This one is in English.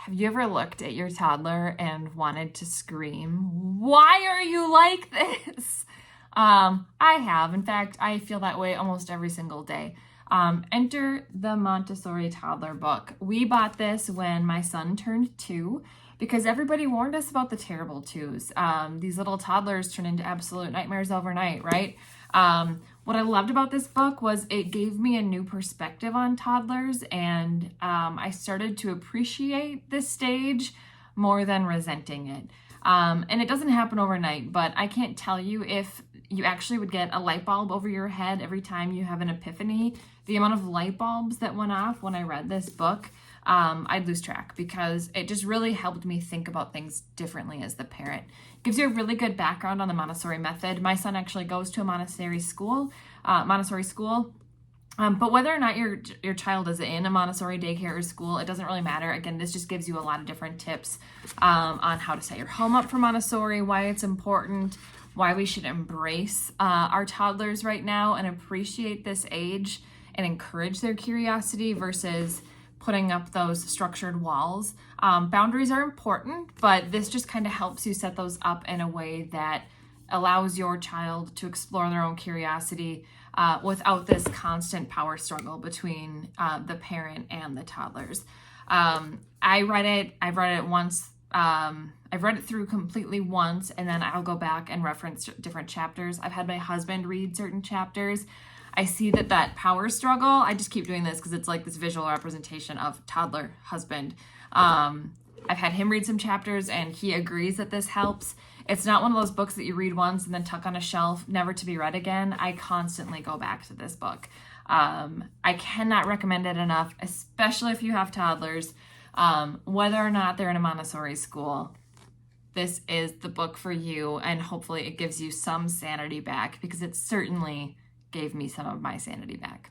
Have you ever looked at your toddler and wanted to scream, "Why are you like this?" I have. In fact, I feel that way almost every single day. Enter the Montessori toddler book. We bought this when my son turned 2 because everybody warned us about the terrible twos. These little toddlers turn into absolute nightmares overnight, right? What I loved about this book was it gave me a new perspective on toddlers, and I started to appreciate this stage more than resenting it. And it doesn't happen overnight, but I can't tell you if you actually would get a light bulb over your head every time you have an epiphany. The amount of light bulbs that went off when I read this book, I'd lose track because it just really helped me think about things differently as the parent. It gives you a really good background on the Montessori method. My son actually goes to a Montessori school. But whether or not your child is in a Montessori daycare or school, it doesn't really matter. Again, this just gives you a lot of different tips on how to set your home up for Montessori, why it's important, why we should embrace our toddlers right now and appreciate this age and encourage their curiosity versus putting up those structured walls. Boundaries are important, but this just kind of helps you set those up in a way that allows your child to explore their own curiosity without this constant power struggle between the parent and the toddlers. I've read it once. I've read it through completely once, and then I'll go back and reference different chapters. I've had my husband read certain chapters. I see that power struggle. I just keep doing this because it's like this visual representation of toddler husband. I've had him read some chapters, and he agrees that this helps. It's not one of those books that you read once and then tuck on a shelf, never to be read again. I constantly go back to this book. I cannot recommend it enough, especially if you have toddlers. Whether or not they're in a Montessori school, this is the book for you, and hopefully it gives you some sanity back because it certainly gave me some of my sanity back.